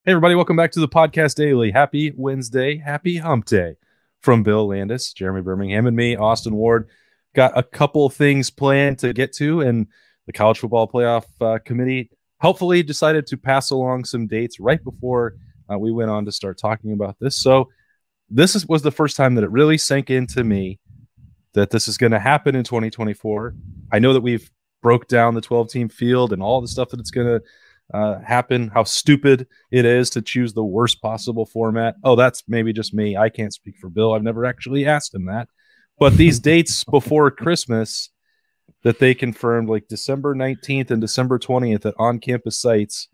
Hey, everybody, welcome back to the Podcast Daily. Happy Wednesday, happy hump day from Bill Landis, Jeremy Birmingham, and me, Austin Ward. Got a couple things planned to get to, and the College Football Playoff Committee helpfully decided to pass along some dates right before we went on to start talking about this. So this was the first time that it really sank into me that this is going to happen in 2024. I know that we've broke down the 12-team field and all the stuff that it's going to happen, how stupid it is to choose the worst possible format. Oh, that's maybe just me. I can't speak for Bill. I've never actually asked him that. But these dates before Christmas that they confirmed, like December 19th and December 20th at on-campus sites,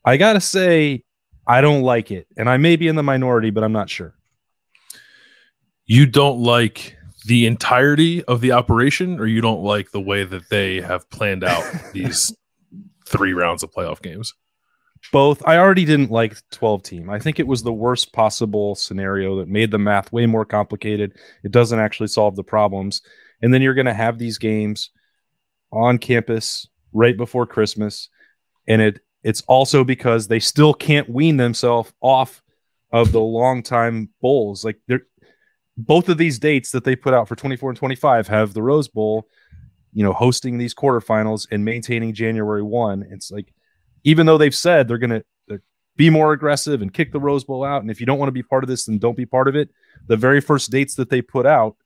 I got to say, I don't like it. And I may be in the minority, but I'm not sure. You don't like the entirety of the operation, or you don't like the way that they have planned out these 3 rounds of playoff games? Both. I already didn't like 12-team. I think it was the worst possible scenario that made the math way more complicated. It doesn't actually solve the problems. And then you're going to have these games on campus right before Christmas. And it's also because they still can't wean themselves off of the long-time bowls. Like both of these dates that they put out for 24 and 25 have the Rose Bowl, hosting these quarterfinals and maintaining January 1. It's like, even though they've said they're going to be more aggressive and kick the Rose Bowl out, and if you don't want to be part of this, then don't be part of it. The very first dates that they put out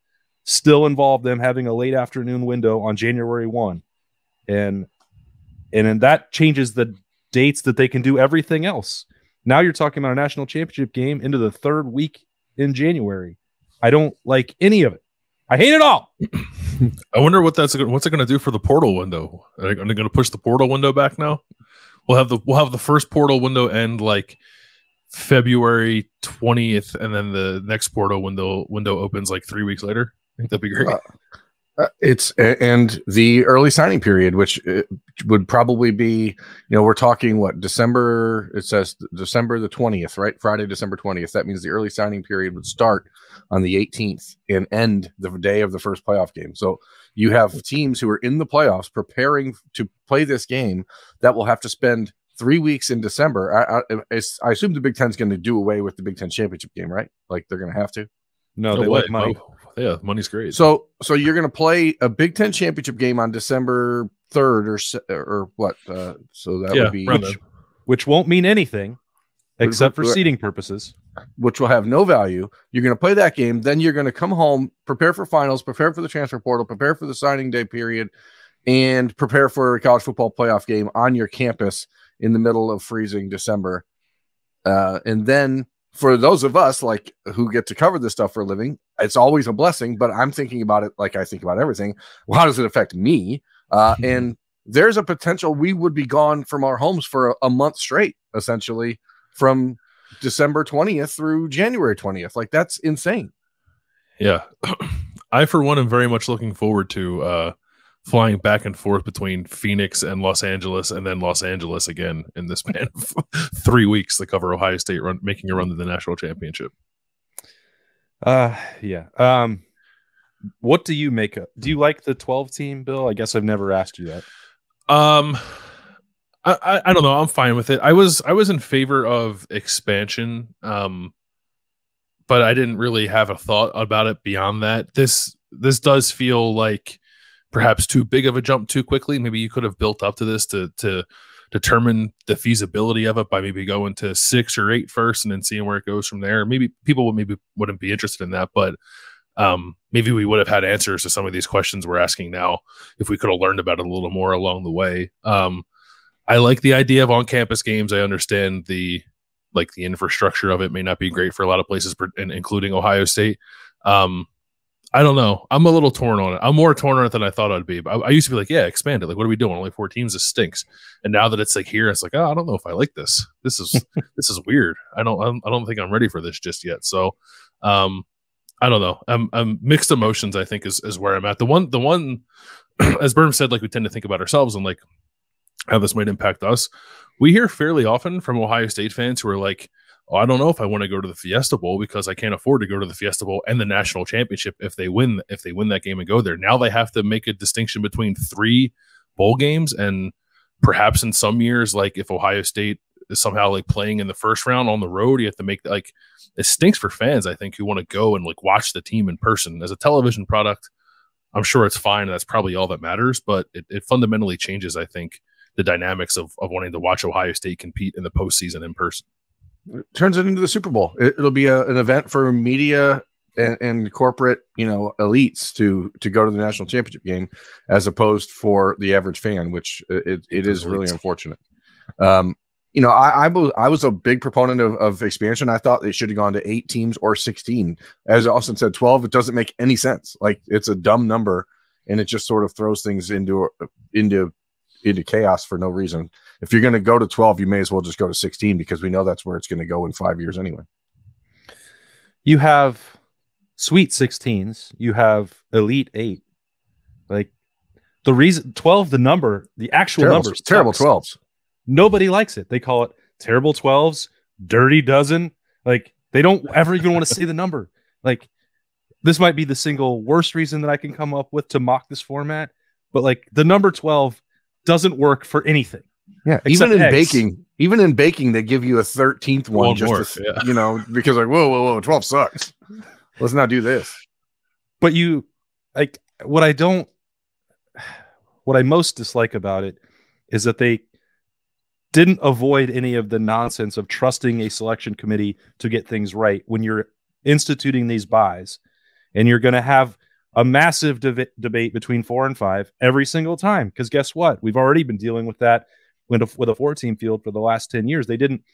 still involve them having a late afternoon window on January 1. And then that changes the dates that they can do everything else. Now you're talking about a national championship game into the 3rd week in January. I don't like any of it. I hate it all. I wonder what's it going to do for the portal window. Are they going to push the portal window back now? We'll have the first portal window end like February 20th, and then the next portal window opens like 3 weeks later. I think that'd be great. And the early signing period, which would probably be, we're talking December. It says December the 20th, right? Friday, December 20th. That means the early signing period would start on the 18th and end the day of the first playoff game. So you have teams who are in the playoffs preparing to play this game that will have to spend 3 weeks in December. I assume the Big Ten's going to do away with the Big Ten championship game, right? Like they're going to have to. No, they like money. Yeah, money's great. So you're going to play a Big Ten championship game on December 3rd or what? So that would be which won't mean anything except for seeding purposes, which will have no value. You're going to play that game, then you're going to come home, prepare for finals, prepare for the transfer portal, prepare for the signing day period, and prepare for a college football playoff game on your campus in the middle of freezing December. And then for those of us who get to cover this stuff for a living, it's always a blessing, but I'm thinking about it like I think about everything. Well, how does it affect me? And there's a potential we would be gone from our homes for a month straight, essentially, from December 20th through January 20th. Like, that's insane. Yeah. I, for one, am very much looking forward to flying back and forth between Phoenix and Los Angeles, and then Los Angeles again in the span of 3 weeks to cover Ohio State, making a run to the national championship. Yeah. What do you make of? Do you like the 12-team, Bill? I guess I've never asked you that. I don't know. I'm fine with it. I was in favor of expansion, but I didn't really have a thought about it beyond that. This does feel like perhaps too big of a jump too quickly. Maybe you could have built up to this to determine the feasibility of it by maybe going to 6 or 8 first and then seeing where it goes from there. Maybe people wouldn't be interested in that, but maybe we would have had answers to some of these questions we're asking now if we could have learned about it a little more along the way. I like the idea of on-campus games. I understand the infrastructure of it may not be great for a lot of places, including Ohio State. I don't know. I'm a little torn on it. I'm more torn on it than I thought I'd be. But I used to be like, yeah, expand it. Like, what are we doing? Only 4 teams? This stinks. And now that it's like here, it's like, oh, I don't know if I like this. This is weird. I don't think I'm ready for this just yet. So, I don't know. I'm mixed emotions, I think, is where I'm at. The one, as Berm said, like, we tend to think about ourselves and like how this might impact us. We hear fairly often from Ohio State fans who are like, oh, I don't know if I want to go to the Fiesta Bowl because I can't afford to go to the Fiesta Bowl and the national championship if they win that game and go there. Now they have to make a distinction between 3 bowl games, and perhaps in some years, like if Ohio State somehow like playing in the first round on the road. You have to make like it stinks for fans, I think, who want to go and like watch the team in person. As a television product, I'm sure it's fine, and that's probably all that matters. But it fundamentally changes, I think, the dynamics of wanting to watch Ohio State compete in the postseason in person. It turns it into the Super Bowl. It'll be an event for media and corporate, elites to go to the national championship game, as opposed for the average fan, which it is really unfortunate. I was a big proponent of expansion. I thought they should have gone to 8 teams or 16. As Austin said, 12. It doesn't make any sense. Like, it's a dumb number, and it just sort of throws things into chaos for no reason. If you're going to go to 12, you may as well just go to 16, because we know that's where it's going to go in 5 years anyway. You have Sweet 16s, you have Elite 8. Like, the reason 12, the number, the actual numbers, terrible 12s. Nobody likes it. They call it terrible 12s, dirty dozen. Like, they don't ever even want to say the number. Like, this might be the single worst reason that I can come up with to mock this format, but like, the number 12 doesn't work for anything. Yeah, even in baking, they give you a 13th one just to, because like, whoa, 12 sucks. Let's not do this. But what I most dislike about it is that they didn't avoid any of the nonsense of trusting a selection committee to get things right when you're instituting these buys, and you're going to have a massive debate between 4 and 5 every single time. Because guess what? We've already been dealing with that with a 4-team field for the last 10 years. They didn't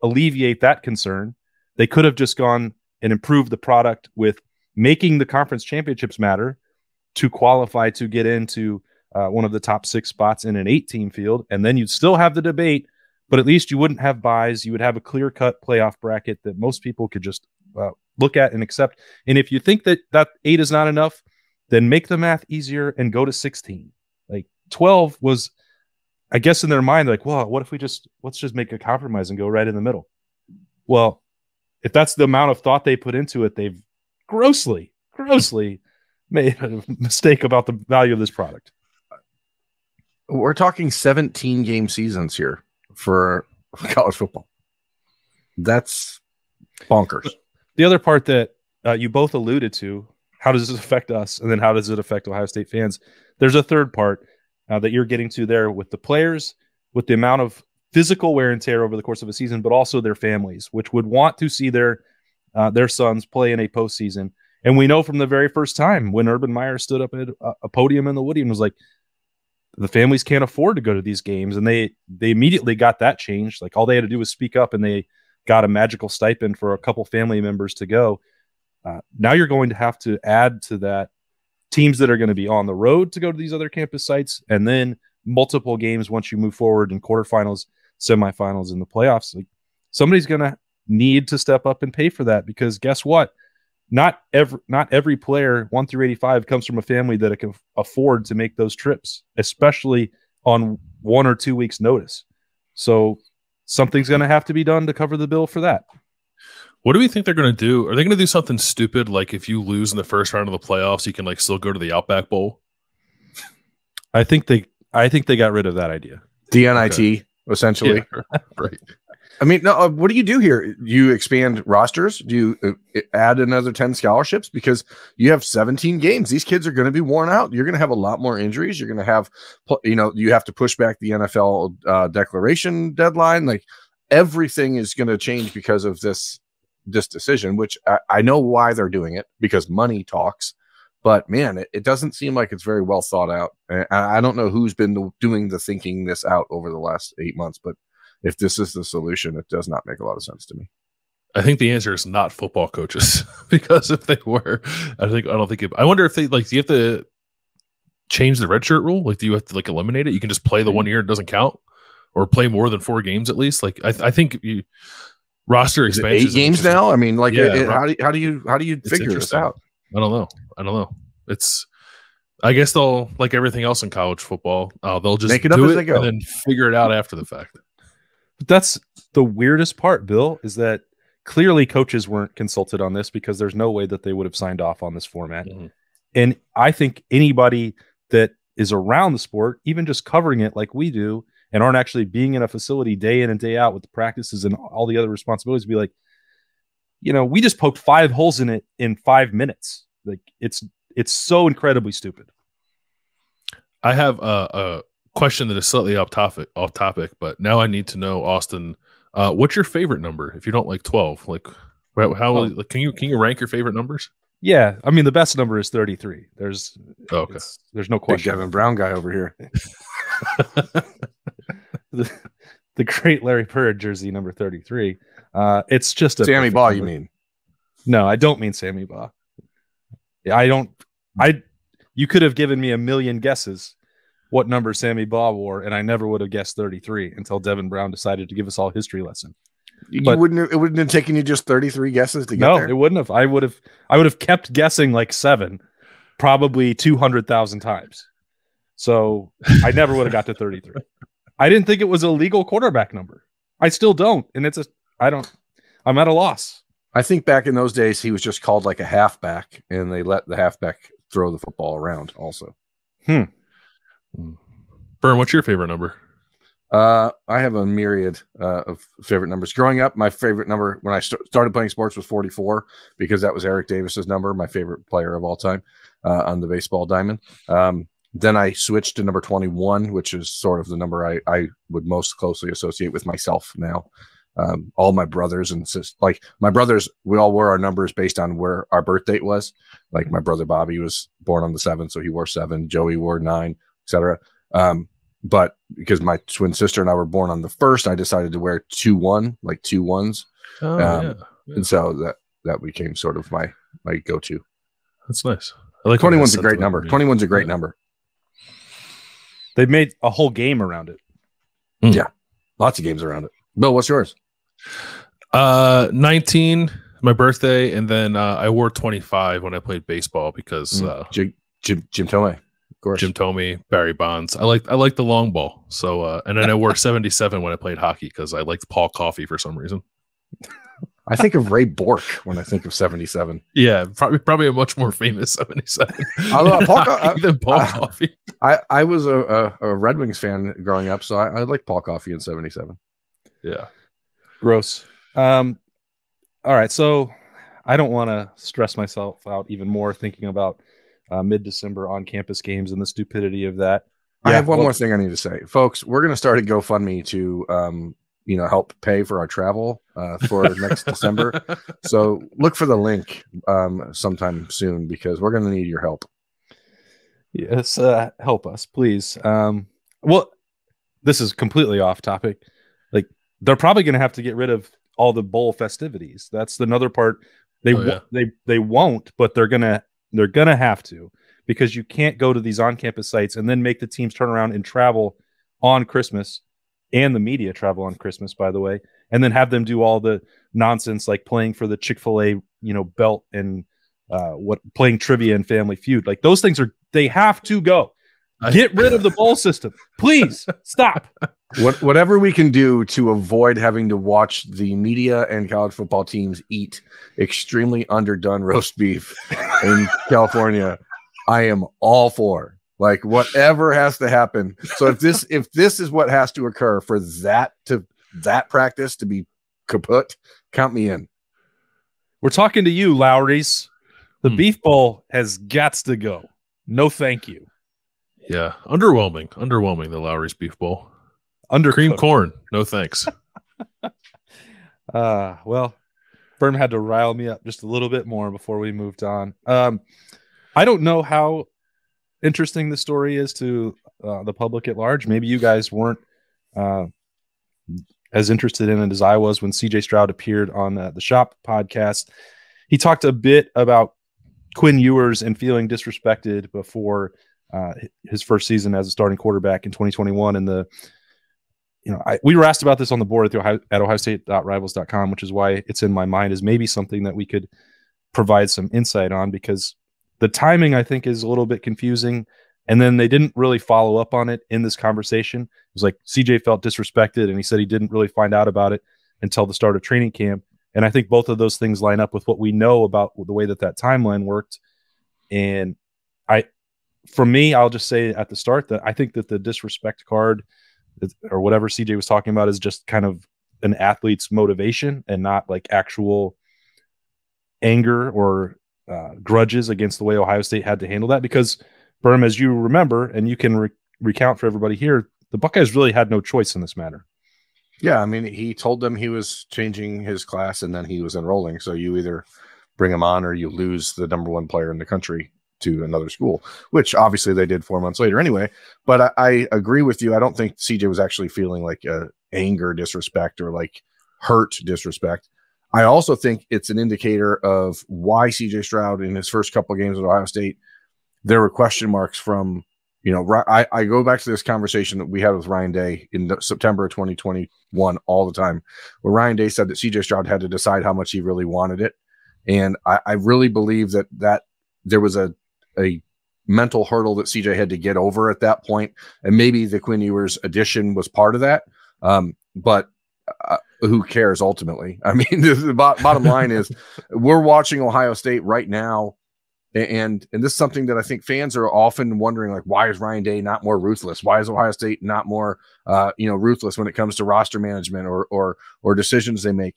alleviate that concern. They could have just gone and improved the product with making the conference championships matter to qualify to get into one of the top 6 spots in an 8-team field. And then you'd still have the debate, but at least you wouldn't have buys. You would have a clear-cut playoff bracket that most people could just look at and accept. And if you think that 8 is not enough, then make the math easier and go to 16. Like, 12 was, I guess in their mind, like, well, what if let's just make a compromise and go right in the middle? Well, if that's the amount of thought they put into it, they've grossly made a mistake about the value of this product. We're talking 17-game seasons here for college football. That's bonkers. The other part that you both alluded to, how does this affect us? And then how does it affect Ohio State fans? There's a third part that you're getting to there with the players, with the amount of physical wear and tear over the course of a season, but also their families, which would want to see their sons play in a postseason. And we know from the very first time when Urban Meyer stood up at a podium in the Woody and was like, the families can't afford to go to these games. And they immediately got that changed. Like, all they had to do was speak up, and they got a magical stipend for a couple family members to go. Now you're going to have to add to that teams that are going to be on the road to go to these other campus sites, and then multiple games once you move forward in quarterfinals, semifinals, and the playoffs. Like, somebody's going to need to step up and pay for that, because guess what? Not every player 1 through 85 comes from a family that can afford to make those trips, especially on 1 or 2 weeks notice. So something's going to have to be done to cover the bill for that. What do we think they're going to do? Are they going to do something stupid, like if you lose in the first round of the playoffs, you can like still go to the Outback Bowl? I think they got rid of that idea. The NIT, essentially. Yeah, right. I mean, no. What do you do here? Do you expand rosters? Do you add another 10 scholarships? Because you have 17 games. These kids are going to be worn out. You're going to have a lot more injuries. You're going to have, you have to push back the NFL declaration deadline. Like, everything is going to change because of this decision, which I know why they're doing it, because money talks. But man, it doesn't seem like it's very well thought out. I don't know who's been doing the thinking this out over the last 8 months, but if this is the solution, it does not make a lot of sense to me. I think the answer is not football coaches, because if they were, I wonder if they do you have to change the redshirt rule? Like, do you have to eliminate it? You can just play the 1 year, it doesn't count, or play more than 4 games at least. Like, I think roster expansion. 8 games now. I mean, how do you figure this out? I don't know. I guess they'll, like everything else in college football, they'll just make it up as they go and then figure it out after the fact. But that's the weirdest part, Bill, is that clearly coaches weren't consulted on this, because there's no way that they would have signed off on this format. Mm-hmm. And I think anybody that is around the sport, even just covering it like we do, and aren't actually being in a facility day in and day out with the practices and all the other responsibilities, be like, we just poked 5 holes in it in 5 minutes. Like it's so incredibly stupid. I have a question that is slightly off topic, but now I need to know, Austin, what's your favorite number? If you don't like 12, like how can you rank your favorite numbers? Yeah, I mean the best number is 33. There's no question. Big Devin Brown guy over here. the great Larry Bird jersey number 33. It's just a Sammy Baugh, number. you mean? No, I don't mean Sammy Baugh. You could have given me a million guesses what number Sammy Baugh wore, and I never would have guessed 33 until Devin Brown decided to give us all a history lesson. It wouldn't have taken you just 33 guesses to get there? No, it wouldn't have. I would have kept guessing like 7, probably 200,000 times. So I never would have got to 33. I didn't think it was a legal quarterback number. I still don't. And I'm at a loss. I think back in those days, he was just called like a halfback, and they let the halfback throw the football around also. Burn, what's your favorite number? I have a myriad of favorite numbers. Growing up, my favorite number when I started playing sports was 44, because that was Eric Davis's number, my favorite player of all time on the baseball diamond. Then I switched to number 21, which is sort of the number I would most closely associate with myself now. All my brothers and sisters, like my brothers, we all wore our numbers based on where our birth date was. Like my brother Bobby was born on the 7th, so he wore 7. Joey wore 9, etc. But because my twin sister and I were born on the 1st, I decided to wear 2-1, like 2 1s. Yeah. And so that became sort of my go-to. That's nice. I like 21's a great number. 21's a great number. They made a whole game around it. Yeah, lots of games around it. Bill, what's yours? 19, my birthday, and then I wore 25 when I played baseball because Jim Thome. Course. Jim Thome, Barry Bonds. I like the long ball. So and then I wore 77 when I played hockey because I liked Paul Coffey for some reason. I think of Ray Bork when I think of 77. Yeah, probably a much more famous 77 than Paul Coffey. I was a Red Wings fan growing up, so I like Paul Coffey in 77. Yeah, gross. All right, so I don't want to stress myself out even more thinking about mid-December on-campus games and the stupidity of that. I have one more thing I need to say. Folks, we're going to start a GoFundMe to help pay for our travel for next December. So look for the link sometime soon, because we're going to need your help. Yes, help us, please. Well, this is completely off topic. Like, they're probably going to have to get rid of all the bowl festivities. That's another part. They won't, but they're gonna have to, because you can't go to these on-campus sites and then make the teams turn around and travel on Christmas, and the media travel on Christmas, by the way, and then have them do all the nonsense like playing for the Chick-fil-A, belt and playing trivia and Family Feud. Like, those things they have to go. Get rid of the bowl system, please. Stop. Whatever we can do to avoid having to watch the media and college football teams eat extremely underdone roast beef in California, I am all for. Like, whatever has to happen. So if this is what has to occur for that practice to be kaput, count me in. We're talking to you, Lowry's. The Beef Bowl has got to go. No, thank you. Yeah, underwhelming. The Lowry's Beef Bowl. Cream corn. No thanks. Well, Berm had to rile me up just a little bit more before we moved on. I don't know how interesting the story is to the public at large. Maybe you guys weren't as interested in it as I was when C.J Stroud appeared on the Shop podcast. He talked a bit about Quinn Ewers and feeling disrespected before his first season as a starting quarterback in 2021. And we were asked about this on the board at OhioState.Rivals.com, which is why it's in my mind as maybe something that we could provide some insight on, because the timing, I think, is a little bit confusing. And then they didn't really follow up on it in this conversation. It was like CJ felt disrespected, and he said he didn't really find out about it until the start of training camp. And I think both of those things line up with what we know about the way that timeline worked. And for me, I'll just say at the start that I think that the disrespect card or whatever CJ was talking about is just kind of an athlete's motivation and not like actual anger or grudges against the way Ohio State had to handle that. Because, Berm, as you remember, and you can recount for everybody here, the Buckeyes really had no choice in this matter. Yeah, I mean, he told them he was changing his class and then he was enrolling. So you either bring him on or you lose the number one player in the country to another school, which obviously they did 4 months later anyway. But I agree with you. I don't think CJ was actually feeling like anger, disrespect, or like hurt disrespect. I also think it's an indicator of why C.J. Stroud in his first couple of games at Ohio State, there were question marks from, I go back to this conversation that we had with Ryan Day in September of 2021 all the time, where Ryan Day said that C.J. Stroud had to decide how much he really wanted it. And I really believe that there was a mental hurdle that CJ had to get over at that point. And maybe the Quinn Ewers addition was part of that. But who cares ultimately? I mean, the bottom line is we're watching Ohio State right now. And this is something that I think fans are often wondering, like, why is Ryan Day not more ruthless? Why is Ohio State not more, ruthless when it comes to roster management or decisions they make?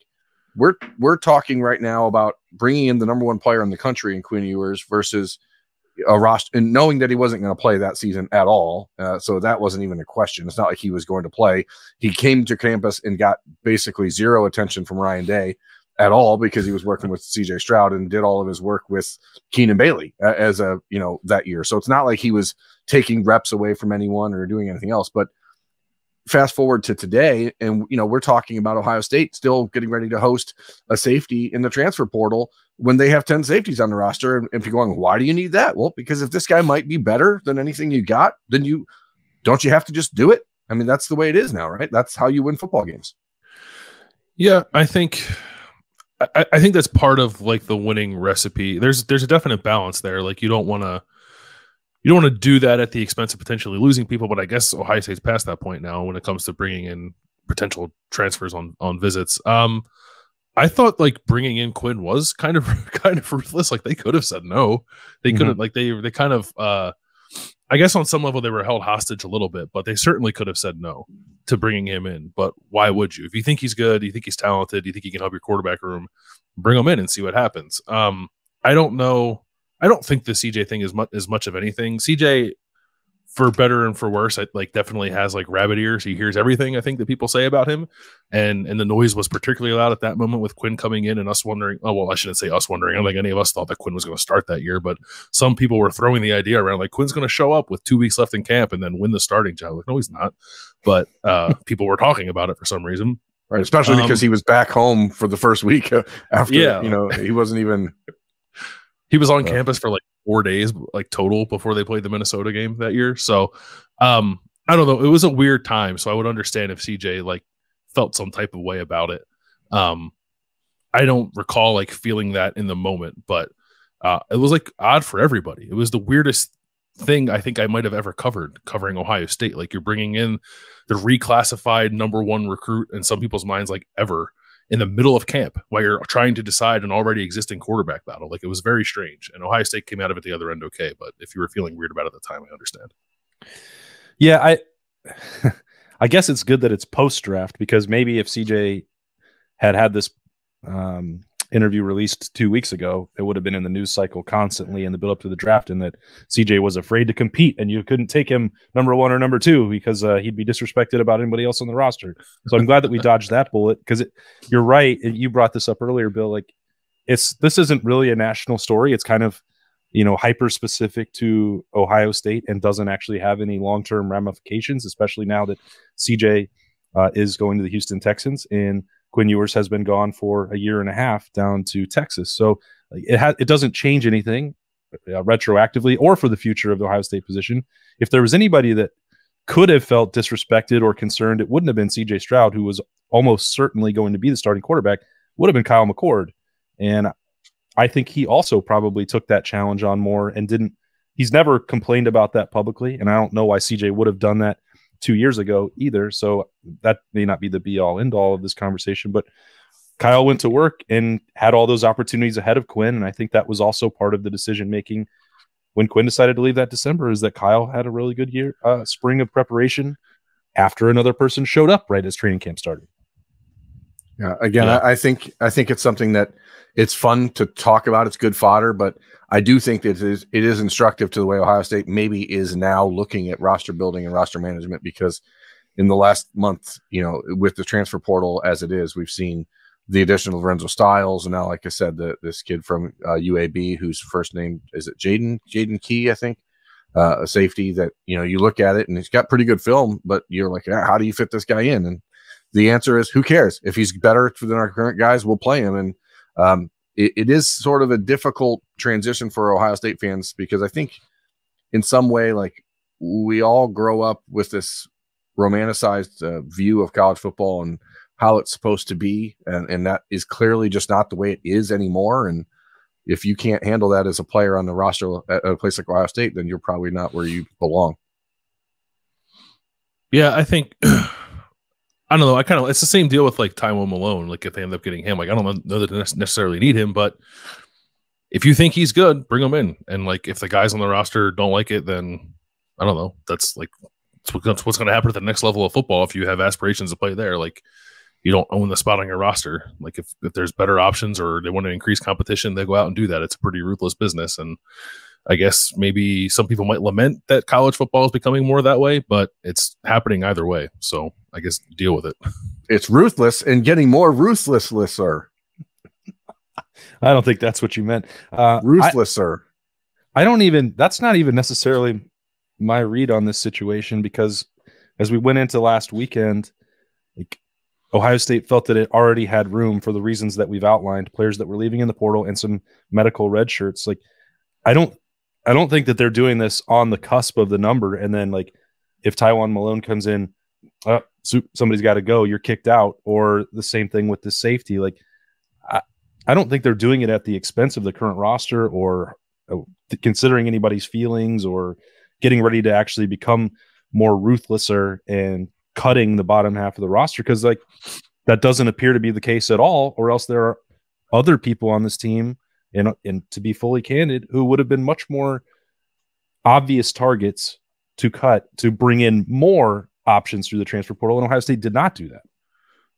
We're talking right now about bringing in the number one player in the country in Quinn Ewers versus a roster, and knowing that he wasn't going to play that season at all. So that wasn't even a question. It's not like he was going to play. He came to campus and got basically zero attention from Ryan Day at all because he was working with C.J. Stroud and did all of his work with Keenan Bailey as that year. So it's not like he was taking reps away from anyone or doing anything else. But fast forward to today, and we're talking about Ohio State still getting ready to host a safety in the transfer portal when they have 10 safeties on the roster. And if you're going, why do you need that? Well, because if this guy might be better than anything you got, then don't you have to just do it? I mean, that's the way it is now, right? That's how you win football games. Yeah, I think that's part of like the winning recipe. There's a definite balance there. Like you don't want to do that at the expense of potentially losing people, but I guess Ohio State's past that point now when it comes to bringing in potential transfers on visits. I thought like bringing in Quinn was kind of ruthless. Like they could have said no. They couldn't. Like they kind of. I guess on some level they were held hostage a little bit, but they certainly could have said no to bringing him in. But why would you? If you think he's good, you think he's talented, you think he can help your quarterback room, bring him in and see what happens. I don't know. I don't think the CJ thing is much of anything. CJ, for better and for worse, definitely has like rabbit ears. He hears everything I think that people say about him, and the noise was particularly loud at that moment with Quinn coming in and us wondering. Oh well, I shouldn't say us wondering. I don't think any of us thought that Quinn was going to start that year, but some people were throwing the idea around like Quinn's going to show up with 2 weeks left in camp and then win the starting job. Like, no, he's not. But people were talking about it for some reason, right? Especially because he was back home for the first week after. Yeah. He wasn't even. He was on campus for like 4 days, like total, before they played the Minnesota game that year. So I don't know. It was a weird time. So I would understand if CJ like felt some type of way about it. I don't recall like feeling that in the moment, but it was like odd for everybody. It was the weirdest thing I think I might have ever covering Ohio State. Like you're bringing in the reclassified number one recruit in some people's minds, like ever, in the middle of camp while you're trying to decide an already existing quarterback battle. Like it was very strange, and Ohio State came out of it the other end okay. But if you were feeling weird about it at the time, I understand. Yeah, I guess it's good that it's post draft, because maybe if CJ had this interview released 2 weeks ago, it would have been in the news cycle constantly in the build up to the draft, and that CJ was afraid to compete and you couldn't take him number one or number two because he'd be disrespected about anybody else on the roster. So I'm glad that we dodged that bullet, because you're right. You brought this up earlier, Bill. Like this isn't really a national story. It's kind of, hyper specific to Ohio State and doesn't actually have any long-term ramifications, especially now that CJ is going to the Houston Texans and Quinn Ewers has been gone for a year and a half down to Texas. So it doesn't change anything retroactively or for the future of the Ohio State position. If there was anybody that could have felt disrespected or concerned, it wouldn't have been C.J. Stroud, who was almost certainly going to be the starting quarterback. Would have been Kyle McCord. And I think he also probably took that challenge on more and he's never complained about that publicly. And I don't know why CJ would have done that 2 years ago either. So that may not be the be all end all of this conversation, but Kyle went to work and had all those opportunities ahead of Quinn. And I think that was also part of the decision making when Quinn decided to leave that December, is that Kyle had a really good year, spring of preparation, after another person showed up right as training camp started. Yeah, again, I think it's something that it's fun to talk about. It's good fodder, but I do think that it is instructive to the way Ohio State maybe is now looking at roster building and roster management, because in the last month, with the transfer portal as it is, we've seen the addition of Lorenzo Styles, and now, like I said, this kid from UAB, whose first name is it Jaden Key, I think, a safety that you look at it and he's got pretty good film, but you're like, how do you fit this guy in? And the answer is, who cares? If he's better than our current guys, we'll play him. And it is sort of a difficult transition for Ohio State fans, because I think in some way, like, we all grow up with this romanticized view of college football and how it's supposed to be. And that is clearly just not the way it is anymore. And if you can't handle that as a player on the roster at a place like Ohio State, then you're probably not where you belong. Yeah, I think I don't know. It's the same deal with like Tywone Malone. Like, if they end up getting him, like, I don't know that they necessarily need him, but if you think he's good, bring him in. And like, if the guys on the roster don't like it, then I don't know. That's what's going to happen at the next level of football. If you have aspirations to play there, like, you don't own the spot on your roster. Like, if there's better options or they want to increase competition, they go out and do that. It's a pretty ruthless business. And I guess maybe some people might lament that college football is becoming more that way, but it's happening either way. So I guess deal with it. It's ruthless and getting more ruthlesser. I don't think that's what you meant. Ruthlesser. That's not even necessarily my read on this situation, because as we went into last weekend, like, Ohio State felt that it already had room for the reasons that we've outlined, players that were leaving in the portal and some medical red shirts. Like, I don't think that they're doing this on the cusp of the number. And then, like, if Tywone Malone comes in, somebody's got to go, you're kicked out. Or the same thing with the safety. Like, I don't think they're doing it at the expense of the current roster, or considering anybody's feelings, or getting ready to actually become more ruthlesser and cutting the bottom half of the roster, because like, that doesn't appear to be the case at all. Or else there are other people on this team, and to be fully candid, who would have been much more obvious targets to cut, to bring in more options through the transfer portal. And Ohio State did not do that.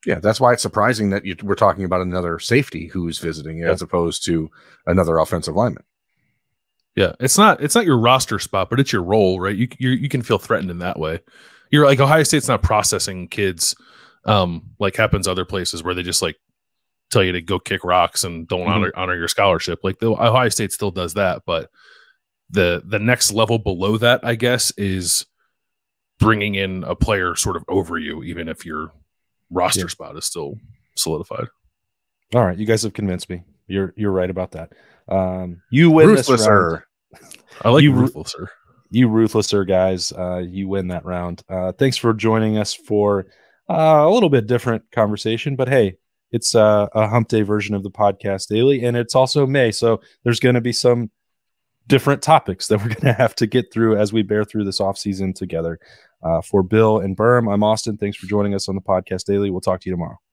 Yeah, that's why it's surprising that we're talking about another safety who's visiting as opposed to another offensive lineman. Yeah, it's not your roster spot, but it's your role, right? You can feel threatened in that way. You're like, Ohio State's not processing kids like happens other places where they just like tell you to go kick rocks and don't honor your scholarship. Like, the Ohio State still does that, but the next level below that, I guess, is bringing in a player sort of over you, even if your roster spot is still solidified. All right, you guys have convinced me. You're right about that. You win this round. I like you, ruthlesser. You ruthlesser guys. You win that round. Thanks for joining us for a little bit different conversation, but hey, it's a hump day version of the podcast daily, and it's also May, so there's going to be some different topics that we're going to have to get through as we bear through this off season together. For Bill and Berm, I'm Austin. Thanks for joining us on the podcast daily. We'll talk to you tomorrow.